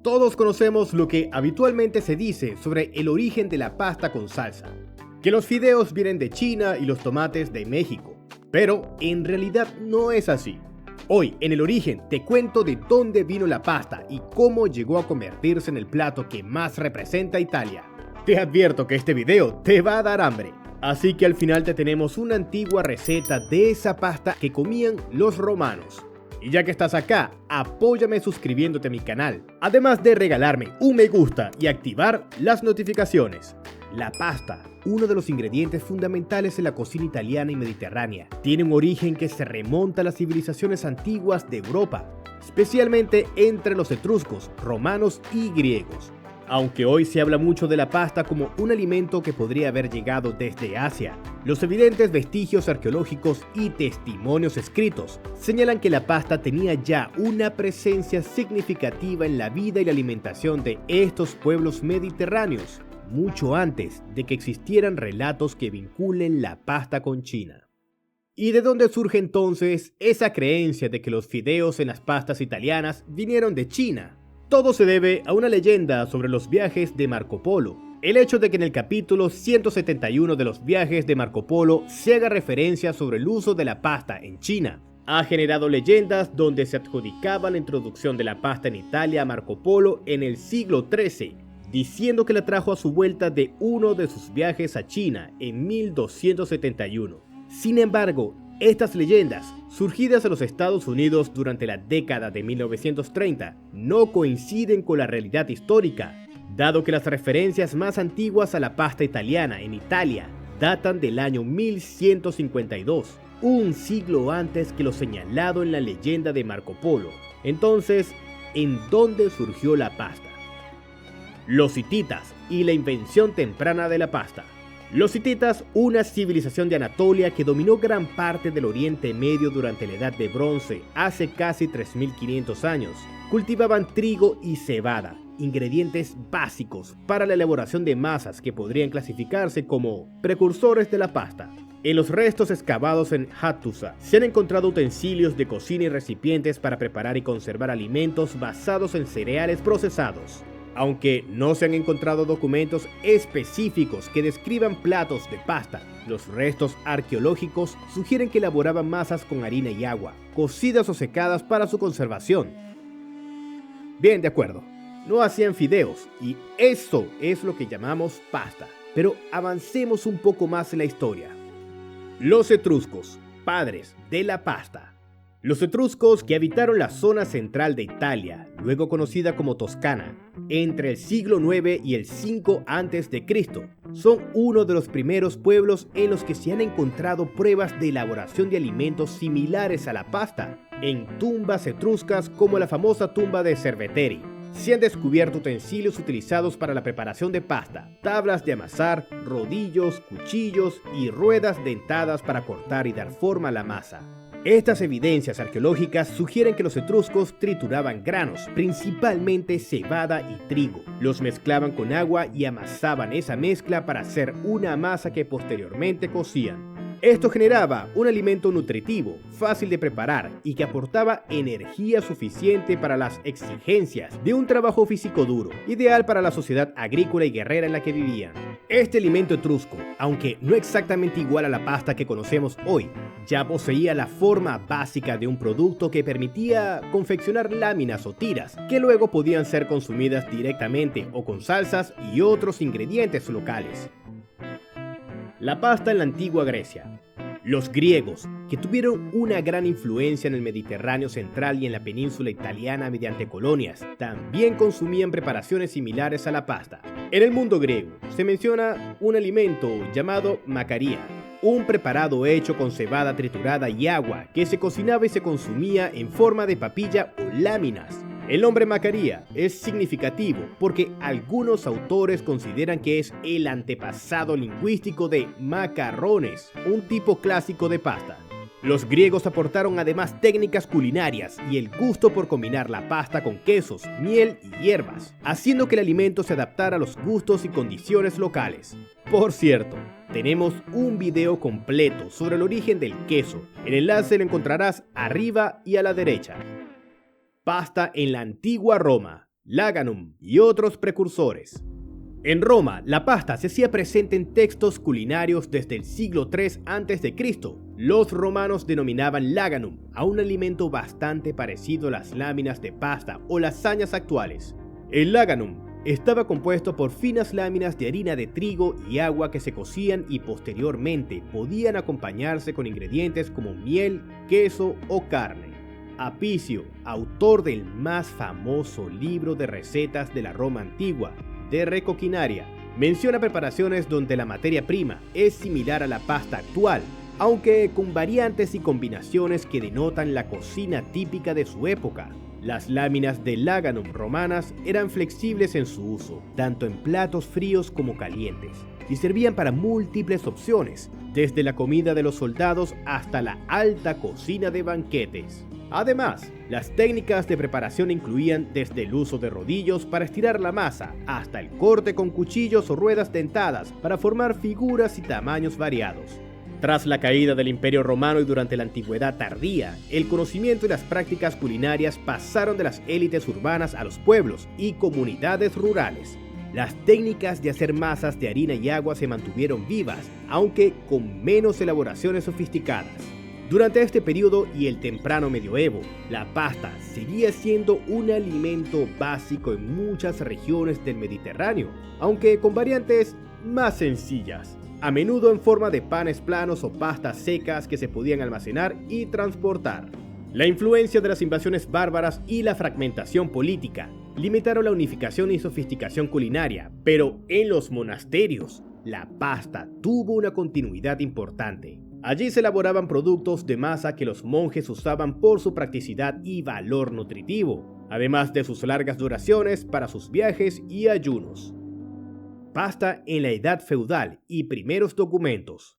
Todos conocemos lo que habitualmente se dice sobre el origen de la pasta con salsa, que los fideos vienen de China y los tomates de México, pero en realidad no es así. Hoy en El Origen te cuento de dónde vino la pasta y cómo llegó a convertirse en el plato que más representa a Italia. Te advierto que este video te va a dar hambre, así que al final te tenemos una antigua receta de esa pasta que comían los romanos. Y ya que estás acá, apóyame suscribiéndote a mi canal, además de regalarme un me gusta y activar las notificaciones. La pasta, uno de los ingredientes fundamentales en la cocina italiana y mediterránea, tiene un origen que se remonta a las civilizaciones antiguas de Europa, especialmente entre los etruscos, romanos y griegos. Aunque hoy se habla mucho de la pasta como un alimento que podría haber llegado desde Asia, los evidentes vestigios arqueológicos y testimonios escritos señalan que la pasta tenía ya una presencia significativa en la vida y la alimentación de estos pueblos mediterráneos, mucho antes de que existieran relatos que vinculen la pasta con China. ¿Y de dónde surge entonces esa creencia de que los fideos en las pastas italianas vinieron de China? Todo se debe a una leyenda sobre los viajes de Marco Polo. El hecho de que en el capítulo 171 de los viajes de Marco Polo se haga referencia sobre el uso de la pasta en China ha generado leyendas donde se adjudicaba la introducción de la pasta en Italia a Marco Polo en el siglo XIII, diciendo que la trajo a su vuelta de uno de sus viajes a China en 1271. Sin embargo, estas leyendas, surgidas en los Estados Unidos durante la década de 1930, no coinciden con la realidad histórica, dado que las referencias más antiguas a la pasta italiana en Italia datan del año 1152, un siglo antes que lo señalado en la leyenda de Marco Polo. Entonces, ¿en dónde surgió la pasta? Los hititas y la invención temprana de la pasta. Los hititas, una civilización de Anatolia que dominó gran parte del Oriente Medio durante la Edad de Bronce hace casi 3500 años, cultivaban trigo y cebada, ingredientes básicos para la elaboración de masas que podrían clasificarse como precursores de la pasta. En los restos excavados en Hattusa se han encontrado utensilios de cocina y recipientes para preparar y conservar alimentos basados en cereales procesados. Aunque no se han encontrado documentos específicos que describan platos de pasta, los restos arqueológicos sugieren que elaboraban masas con harina y agua, cocidas o secadas para su conservación. Bien, de acuerdo, no hacían fideos y eso es lo que llamamos pasta. Pero avancemos un poco más en la historia. Los etruscos, padres de la pasta. Los etruscos, que habitaron la zona central de Italia, luego conocida como Toscana, entre el siglo IX y el 5 a.C., son uno de los primeros pueblos en los que se han encontrado pruebas de elaboración de alimentos similares a la pasta, en tumbas etruscas como la famosa tumba de Cerveteri. Se han descubierto utensilios utilizados para la preparación de pasta, tablas de amasar, rodillos, cuchillos y ruedas dentadas para cortar y dar forma a la masa. Estas evidencias arqueológicas sugieren que los etruscos trituraban granos, principalmente cebada y trigo. Los mezclaban con agua y amasaban esa mezcla para hacer una masa que posteriormente cocían. Esto generaba un alimento nutritivo, fácil de preparar y que aportaba energía suficiente para las exigencias de un trabajo físico duro, ideal para la sociedad agrícola y guerrera en la que vivían. Este alimento etrusco, aunque no exactamente igual a la pasta que conocemos hoy, ya poseía la forma básica de un producto que permitía confeccionar láminas o tiras, que luego podían ser consumidas directamente o con salsas y otros ingredientes locales. La pasta en la antigua Grecia. Los griegos, que tuvieron una gran influencia en el Mediterráneo central y en la península italiana mediante colonias, también consumían preparaciones similares a la pasta. En el mundo griego se menciona un alimento llamado macaría, un preparado hecho con cebada triturada y agua que se cocinaba y se consumía en forma de papilla o láminas. El nombre macaría es significativo porque algunos autores consideran que es el antepasado lingüístico de macarrones, un tipo clásico de pasta. Los griegos aportaron además técnicas culinarias y el gusto por combinar la pasta con quesos, miel y hierbas, haciendo que el alimento se adaptara a los gustos y condiciones locales. Por cierto, tenemos un video completo sobre el origen del queso. El enlace lo encontrarás arriba y a la derecha. Pasta en la antigua Roma. laganum y otros precursores. En Roma, la pasta se hacía presente en textos culinarios desde el siglo III a.C. Los romanos denominaban laganum a un alimento bastante parecido a las láminas de pasta o lasañas actuales. El laganum estaba compuesto por finas láminas de harina de trigo y agua que se cocían y posteriormente podían acompañarse con ingredientes como miel, queso o carne. Apicio, autor del más famoso libro de recetas de la Roma antigua, De Recoquinaria, menciona preparaciones donde la materia prima es similar a la pasta actual, aunque con variantes y combinaciones que denotan la cocina típica de su época. Las láminas de laganum romanas eran flexibles en su uso, tanto en platos fríos como calientes, y servían para múltiples opciones, desde la comida de los soldados hasta la alta cocina de banquetes. Además, las técnicas de preparación incluían desde el uso de rodillos para estirar la masa, hasta el corte con cuchillos o ruedas dentadas para formar figuras y tamaños variados. Tras la caída del Imperio Romano y durante la Antigüedad tardía, el conocimiento y las prácticas culinarias pasaron de las élites urbanas a los pueblos y comunidades rurales. Las técnicas de hacer masas de harina y agua se mantuvieron vivas, aunque con menos elaboraciones sofisticadas. Durante este periodo y el temprano medioevo, la pasta seguía siendo un alimento básico en muchas regiones del Mediterráneo, aunque con variantes más sencillas, a menudo en forma de panes planos o pastas secas que se podían almacenar y transportar. La influencia de las invasiones bárbaras y la fragmentación política limitaron la unificación y sofisticación culinaria, pero en los monasterios, la pasta tuvo una continuidad importante. Allí se elaboraban productos de masa que los monjes usaban por su practicidad y valor nutritivo, además de sus largas duraciones para sus viajes y ayunos. Pasta en la Edad Feudal y primeros documentos.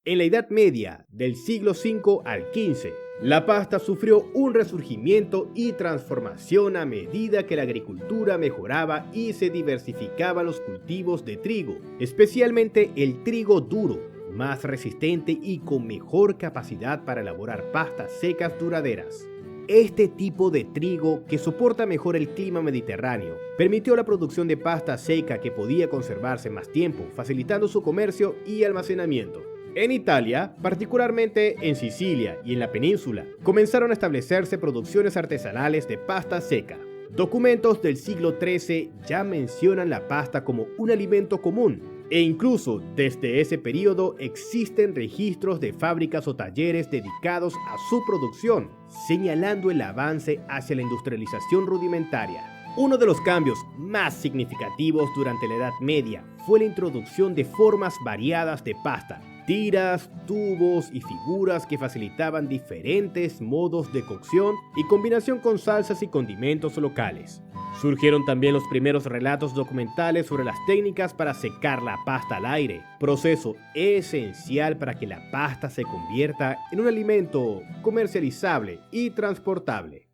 En la Edad Media, del siglo V al XV, la pasta sufrió un resurgimiento y transformación a medida que la agricultura mejoraba y se diversificaban los cultivos de trigo, especialmente el trigo duro, más resistente y con mejor capacidad para elaborar pastas secas duraderas. Este tipo de trigo, que soporta mejor el clima mediterráneo, permitió la producción de pasta seca que podía conservarse más tiempo, facilitando su comercio y almacenamiento. En Italia, particularmente en Sicilia y en la península, comenzaron a establecerse producciones artesanales de pasta seca. Documentos del siglo XIII ya mencionan la pasta como un alimento común, e incluso desde ese periodo existen registros de fábricas o talleres dedicados a su producción, señalando el avance hacia la industrialización rudimentaria. Uno de los cambios más significativos durante la Edad Media fue la introducción de formas variadas de pasta, tiras, tubos y figuras que facilitaban diferentes modos de cocción y combinación con salsas y condimentos locales. Surgieron también los primeros relatos documentales sobre las técnicas para secar la pasta al aire, proceso esencial para que la pasta se convierta en un alimento comercializable y transportable.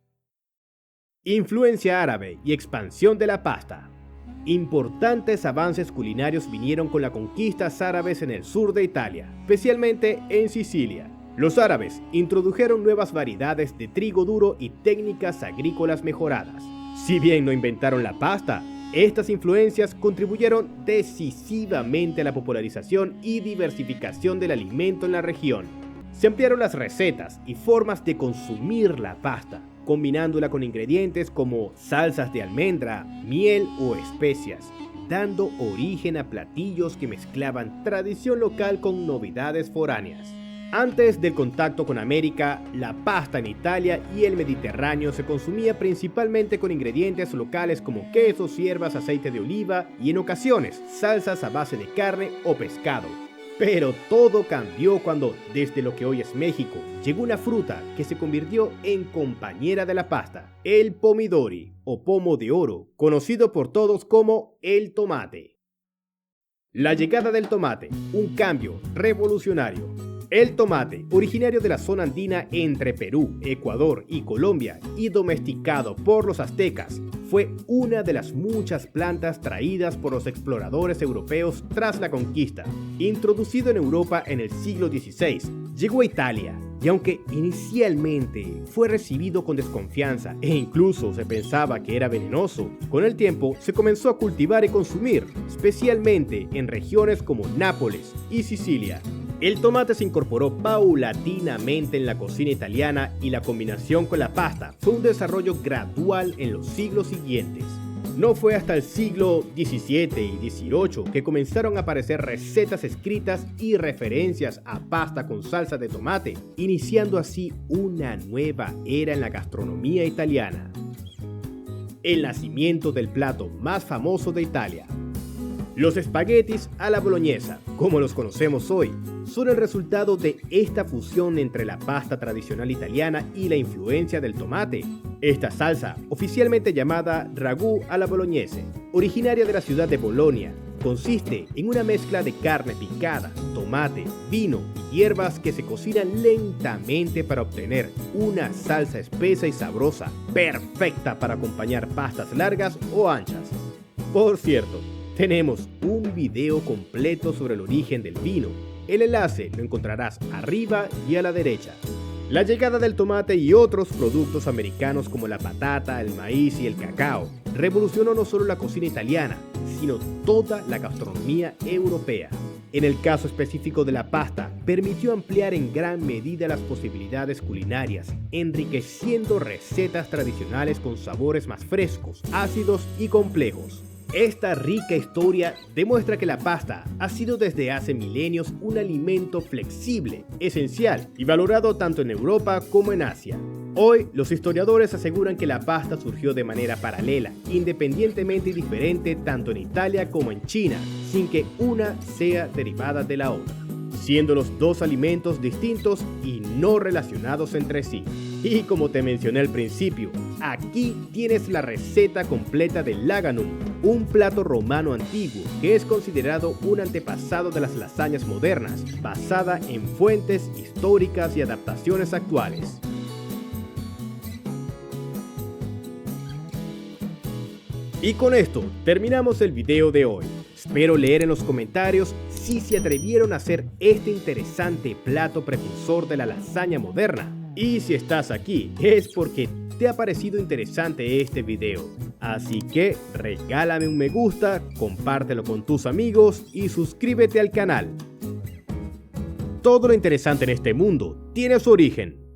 Influencia árabe y expansión de la pasta. Importantes avances culinarios vinieron con las conquistas árabes en el sur de Italia, especialmente en Sicilia. Los árabes introdujeron nuevas variedades de trigo duro y técnicas agrícolas mejoradas. Si bien no inventaron la pasta, estas influencias contribuyeron decisivamente a la popularización y diversificación del alimento en la región. Se ampliaron las recetas y formas de consumir la pasta, combinándola con ingredientes como salsas de almendra, miel o especias, dando origen a platillos que mezclaban tradición local con novedades foráneas. Antes del contacto con América, la pasta en Italia y el Mediterráneo se consumía principalmente con ingredientes locales como quesos, hierbas, aceite de oliva y en ocasiones salsas a base de carne o pescado. Pero todo cambió cuando, desde lo que hoy es México, llegó una fruta que se convirtió en compañera de la pasta, el pomidori o pomo de oro, conocido por todos como el tomate. La llegada del tomate, un cambio revolucionario. El tomate, originario de la zona andina entre Perú, Ecuador y Colombia y domesticado por los aztecas, fue una de las muchas plantas traídas por los exploradores europeos tras la conquista. Introducido en Europa en el siglo XVI, llegó a Italia, Y aunque inicialmente fue recibido con desconfianza e incluso se pensaba que era venenoso, con el tiempo se comenzó a cultivar y consumir, especialmente en regiones como Nápoles y Sicilia. El tomate se incorporó paulatinamente en la cocina italiana y la combinación con la pasta fue un desarrollo gradual en los siglos siguientes. No fue hasta el siglo XVII y XVIII que comenzaron a aparecer recetas escritas y referencias a pasta con salsa de tomate, iniciando así una nueva era en la gastronomía italiana. El nacimiento del plato más famoso de Italia. Los espaguetis a la boloñesa, como los conocemos hoy, son el resultado de esta fusión entre la pasta tradicional italiana y la influencia del tomate. Esta salsa, oficialmente llamada ragù alla bolognese, originaria de la ciudad de Bolonia, consiste en una mezcla de carne picada, tomate, vino y hierbas que se cocinan lentamente para obtener una salsa espesa y sabrosa, perfecta para acompañar pastas largas o anchas. Por cierto, tenemos un video completo sobre el origen del vino. El enlace lo encontrarás arriba y a la derecha. La llegada del tomate y otros productos americanos como la patata, el maíz y el cacao revolucionó no solo la cocina italiana, sino toda la gastronomía europea. En el caso específico de la pasta, permitió ampliar en gran medida las posibilidades culinarias, enriqueciendo recetas tradicionales con sabores más frescos, ácidos y complejos. Esta rica historia demuestra que la pasta ha sido desde hace milenios un alimento flexible, esencial y valorado tanto en Europa como en Asia. Hoy, los historiadores aseguran que la pasta surgió de manera paralela, independientemente y diferente tanto en Italia como en China, sin que una sea derivada de la otra, siendo los dos alimentos distintos y no relacionados entre sí. Y como te mencioné al principio, aquí tienes la receta completa del laganum, un plato romano antiguo que es considerado un antepasado de las lasañas modernas, basada en fuentes históricas y adaptaciones actuales. Y con esto terminamos el video de hoy. Espero leer en los comentarios si se atrevieron a hacer este interesante plato precursor de la lasaña moderna. Y si estás aquí es porque te ha parecido interesante este video. Así que regálame un me gusta, compártelo con tus amigos y suscríbete al canal. Todo lo interesante en este mundo tiene su origen.